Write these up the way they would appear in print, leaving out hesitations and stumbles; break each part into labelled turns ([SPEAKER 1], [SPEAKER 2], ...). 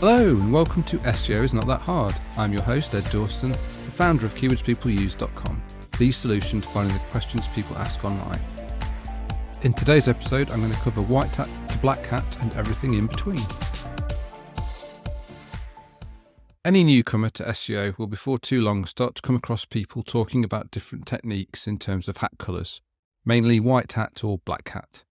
[SPEAKER 1] Hello and welcome to SEO is Not That Hard. I'm your host, Ed Dawson, the founder of keywordspeopleuse.com, the solution to finding the questions people ask online. In today's episode, I'm going to cover white hat to black hat and everything in between. Any newcomer to SEO will before too long start to come across people talking about different techniques in terms of hat colours, mainly white hat or black hat.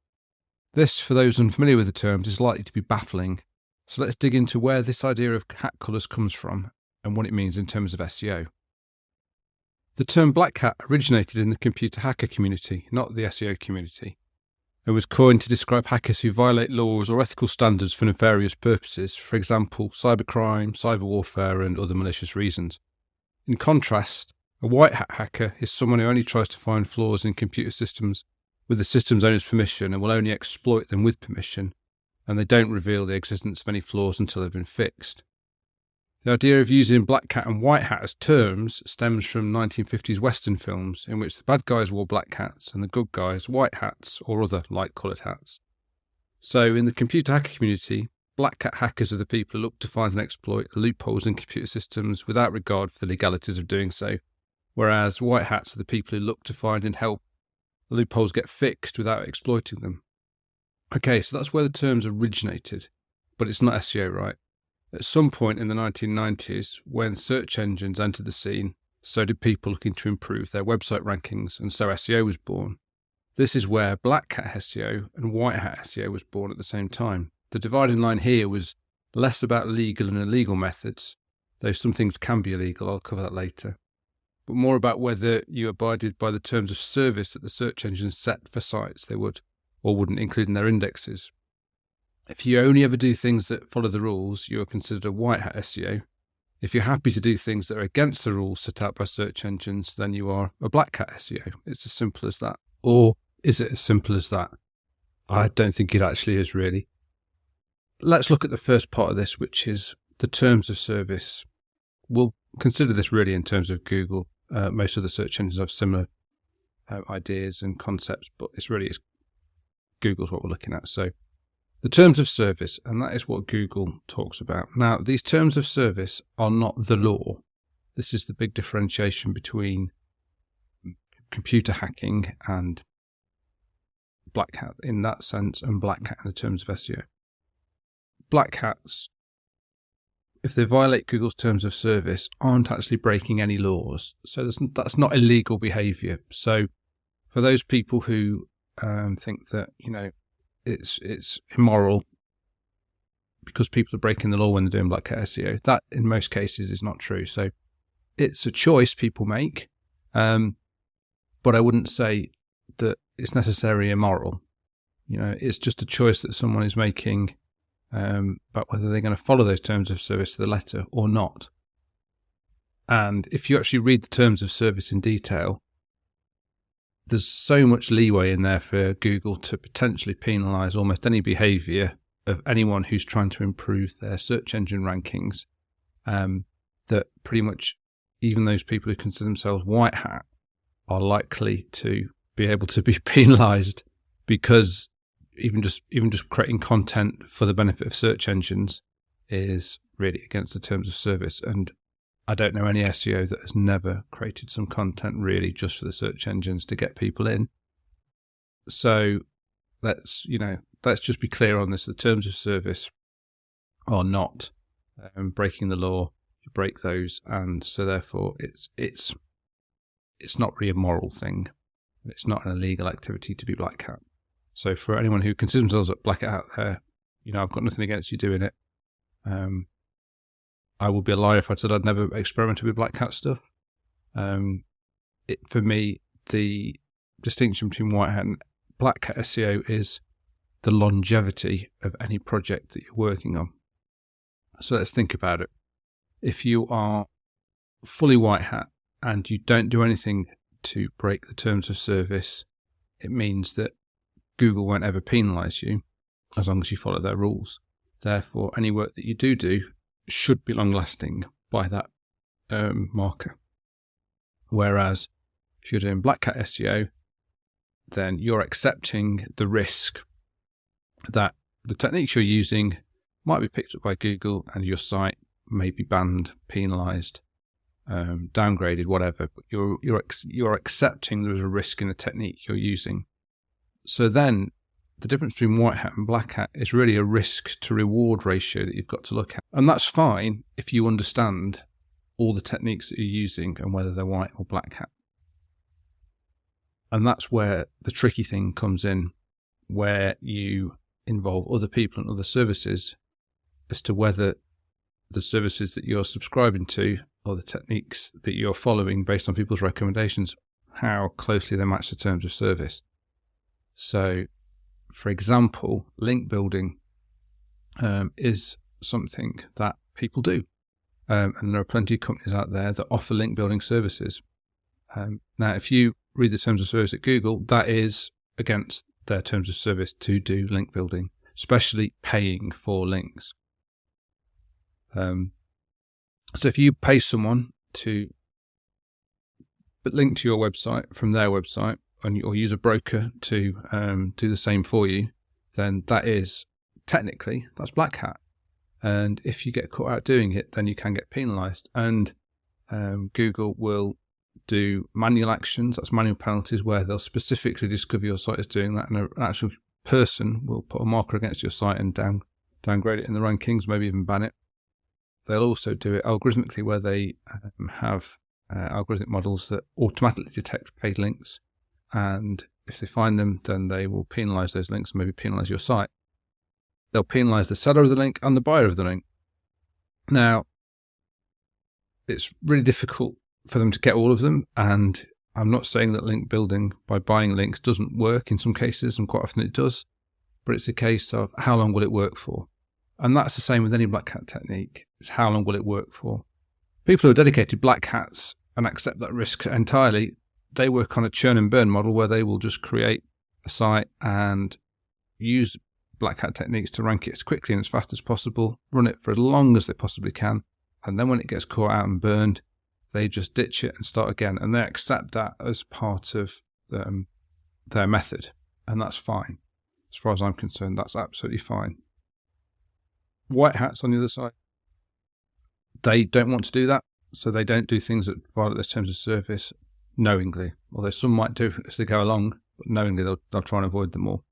[SPEAKER 1] This, for those unfamiliar with the terms, is likely to be baffling. So let's dig into where this idea of hat colours comes from and what it means in terms of SEO. The term black hat originated in the computer hacker community, not the SEO community, and was coined to describe hackers who violate laws or ethical standards for nefarious purposes, for example, cybercrime, cyber warfare, and other malicious reasons. In contrast, a white hat hacker is someone who only tries to find flaws in computer systems with the system's owner's permission and will only exploit them with permission, and they don't reveal the existence of any flaws until they've been fixed. The idea of using black hat and white hat as terms stems from 1950s Western films in which the bad guys wore black hats and the good guys white hats or other light-coloured hats. So in the computer hacker community, black hat hackers are the people who look to find and exploit loopholes in computer systems without regard for the legalities of doing so, whereas white hats are the people who look to find and help the loopholes get fixed without exploiting them. Okay, so that's where the terms originated, but it's not SEO, right? At some point in the 1990s, when search engines entered the scene, so did people looking to improve their website rankings, and so SEO was born. This is where black hat SEO and white hat SEO was born at the same time. The dividing line here was less about legal and illegal methods, though some things can be illegal, I'll cover that later, but more about whether you abided by the terms of service that the search engines set for sites they would or wouldn't include in their indexes. If you only ever do things that follow the rules, you are considered a white hat SEO. If you're happy to do things that are against the rules set out by search engines, then you are a black hat SEO. It's as simple as that. Or is it as simple as that? I don't think it actually is, really. Let's look at the first part of this, which is the terms of service. We'll consider this really in terms of Google. Most of the search engines have similar ideas and concepts, but it's Google's what we're looking at. So the terms of service, and that is what Google talks about. Now, these terms of service are not the law. This is the big differentiation between computer hacking and black hat in that sense, and black hat in the terms of SEO. Black hats, if they violate Google's terms of service, aren't actually breaking any laws. So that's not illegal behavior. So for those people who think that, it's immoral because people are breaking the law when they're doing black hat SEO, that in most cases is not true. So it's a choice people make, but I wouldn't say that it's necessarily immoral. It's just a choice that someone is making about whether they're going to follow those terms of service to the letter or not. And if you actually read the terms of service in detail, there's so much leeway in there for Google to potentially penalise almost any behaviour of anyone who's trying to improve their search engine rankings, that pretty much even those people who consider themselves white hat are likely to be able to be penalised, because even just creating content for the benefit of search engines is really against the terms of service. And I don't know any SEO that has never created some content really just for the search engines to get people in. So let's just be clear on this. The terms of service are not breaking the law. You break those, and so therefore it's not really a moral thing. It's not an illegal activity to be black hat. So for anyone who considers themselves a black hat out there, I've got nothing against you doing it. I would be a liar if I said I'd never experimented with black hat stuff. For me, the distinction between white hat and black hat SEO is the longevity of any project that you're working on. So let's think about it. If you are fully white hat and you don't do anything to break the terms of service, it means that Google won't ever penalise you as long as you follow their rules. Therefore, any work that you do should be long-lasting by that marker. Whereas if you're doing black hat SEO, then you're accepting the risk that the techniques you're using might be picked up by Google, and your site may be banned, penalised, downgraded, whatever. But you're accepting there's a risk in the technique you're using. So then the difference between white hat and black hat is really a risk to reward ratio that you've got to look at. And that's fine if you understand all the techniques that you're using and whether they're white or black hat. And that's where the tricky thing comes in, where you involve other people and other services as to whether the services that you're subscribing to or the techniques that you're following based on people's recommendations, how closely they match the terms of service. So, for example, link building is something that people do. And there are plenty of companies out there that offer link building services. Now, if you read the terms of service at Google, that is against their terms of service to do link building, especially paying for links. So if you pay someone to link to your website from their website, or use a broker to do the same for you, then that is technically, that's black hat. And if you get caught out doing it, then you can get penalised. And Google will do manual actions, that's manual penalties, where they'll specifically discover your site is doing that, and an actual person will put a marker against your site and downgrade it in the rankings, maybe even ban it. They'll also do it algorithmically, where they have algorithmic models that automatically detect paid links, and if they find them, then they will penalise those links and maybe penalise your site. They'll penalise the seller of the link and the buyer of the link. Now, it's really difficult for them to get all of them, and I'm not saying that link building by buying links doesn't work in some cases, and quite often it does, but it's a case of how long will it work for? And that's the same with any black hat technique. It's how long will it work for? People who are dedicated black hats and accept that risk entirely, they work on a churn and burn model where they will just create a site and use black hat techniques to rank it as quickly and as fast as possible, run it for as long as they possibly can, and then when it gets caught out and burned, they just ditch it and start again, and they accept that as part of their method, and that's fine. As far as I'm concerned, that's absolutely fine. White hats on the other side, they don't want to do that, so they don't do things that violate their terms of service knowingly, although some might do as they go along, but knowingly they'll try and avoid them all.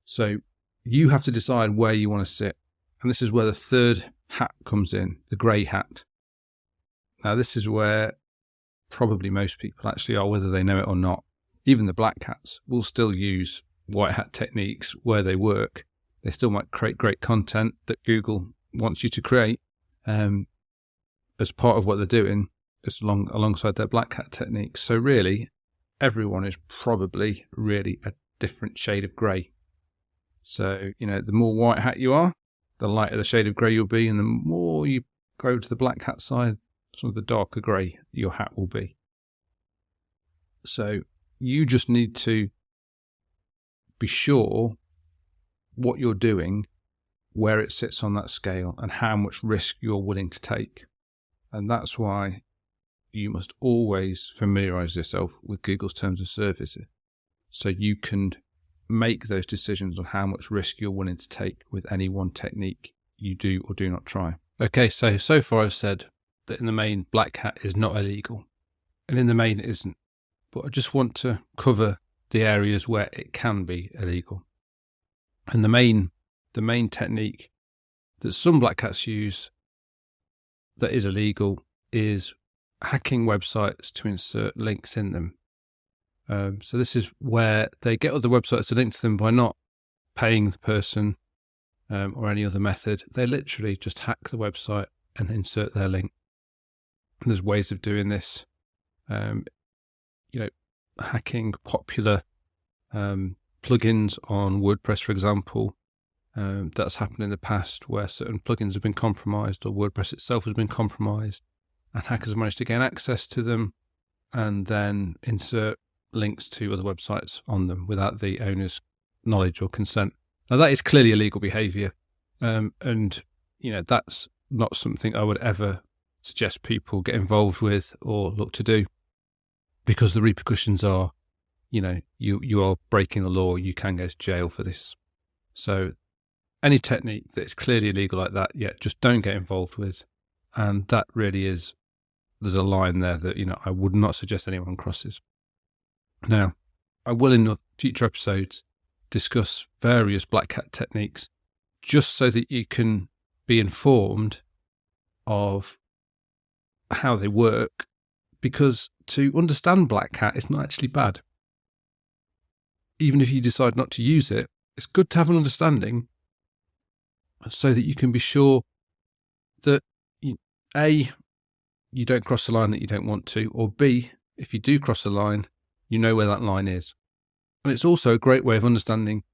[SPEAKER 1] So you have to decide where you want to sit, and this is where the third hat comes in, the grey hat. Now, this is where probably most people actually are, whether they know it or not. Even the black hats will still use white hat techniques where they work. They still might create great content that Google wants you to create as part of what they're doing, alongside their black hat techniques. So really, everyone is probably really a different shade of grey. So, the more white hat you are, the lighter the shade of grey you'll be, and the more you go to the black hat side, sort of the darker grey your hat will be. So you just need to be sure what you're doing, where it sits on that scale, and how much risk you're willing to take. And that's why you must always familiarise yourself with Google's terms of service, so you can make those decisions on how much risk you're willing to take with any one technique you do or do not try. Okay, so far I've said that in the main, black hat is not illegal, and in the main it isn't. But I just want to cover the areas where it can be illegal. And the main technique that some black hats use that is illegal is hacking websites to insert links in them. So this is where they get other websites to link to them by not paying the person or any other method. They literally just hack the website and insert their link. And there's ways of doing this. Hacking popular plugins on WordPress, for example. That's happened in the past where certain plugins have been compromised, or WordPress itself has been compromised, and hackers have managed to gain access to them and then insert links to other websites on them without the owner's knowledge or consent. Now, that is clearly illegal behaviour, and that's not something I would ever suggest people get involved with or look to do, because the repercussions are, you are breaking the law. You can go to jail for this. So any technique that is clearly illegal like that, just don't get involved with. And that really is, there's a line there that, I would not suggest anyone crosses. Now, I will in future episodes discuss various black hat techniques just so that you can be informed of how they work, because to understand black hat is not actually bad. Even if you decide not to use it, it's good to have an understanding so that you can be sure that A, you don't cross the line that you don't want to, or B, if you do cross a line, you know where that line is. And it's also a great way of understanding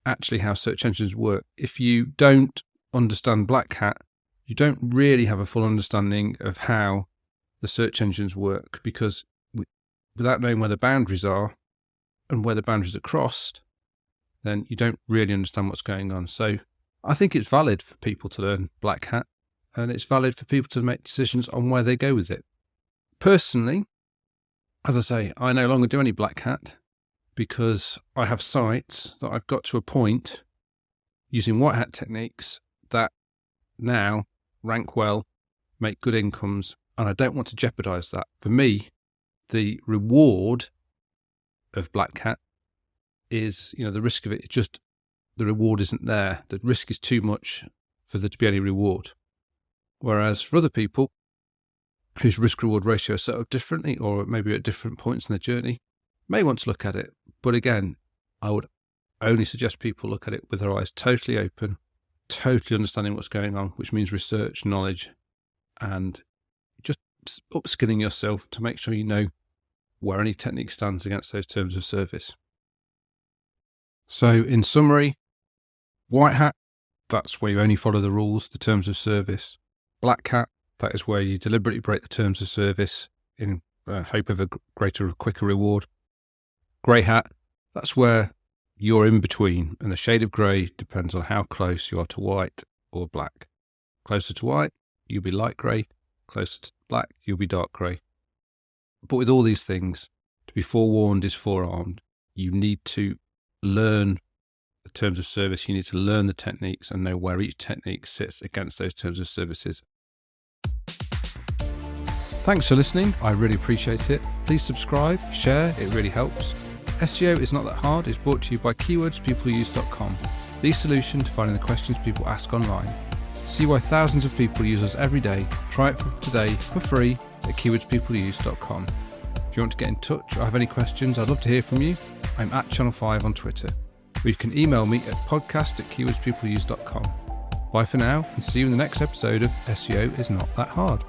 [SPEAKER 1] actually how search engines work. If you don't understand black hat, you don't really have a full understanding of how the search engines work, because without knowing where the boundaries are and where the boundaries are crossed, then you don't really understand what's going on. So I think it's valid for people to learn black hat, and it's valid for people to make decisions on where they go with it. Personally, as I say, I no longer do any black hat because I have sites that I've got to a point using white hat techniques that now rank well, make good incomes, and I don't want to jeopardize that. For me, the reward of black hat is, the risk of it is just the reward isn't there. The risk is too much for there to be any reward. Whereas for other people whose risk-reward ratio is set up differently, or maybe at different points in their journey, may want to look at it. But again, I would only suggest people look at it with their eyes totally open, totally understanding what's going on, which means research, knowledge, and just upskilling yourself to make sure you know where any technique stands against those terms of service. So in summary, white hat, that's where you only follow the rules, the terms of service. Black hat, that is where you deliberately break the terms of service in hope of a greater, quicker reward. Grey hat, that's where you're in between, and the shade of grey depends on how close you are to white or black. Closer to white, you'll be light grey. Closer to black, you'll be dark grey. But with all these things, to be forewarned is forearmed. You need to learn the terms of service. You need to learn the techniques and know where each technique sits against those terms of services. Thanks for listening. I really appreciate it. Please subscribe, share, it really helps. SEO is not that hard. It's brought to you by keywordspeopleuse.com, the solution to finding the questions people ask online. See why thousands of people use us every day. Try it today for free at keywordspeopleuse.com. If you want to get in touch or have any questions, I'd love to hear from you. I'm at Channel 5 on Twitter. Or you can email me at podcast@keywordspeopleuse.com. Bye for now, and see you in the next episode of SEO is Not That Hard.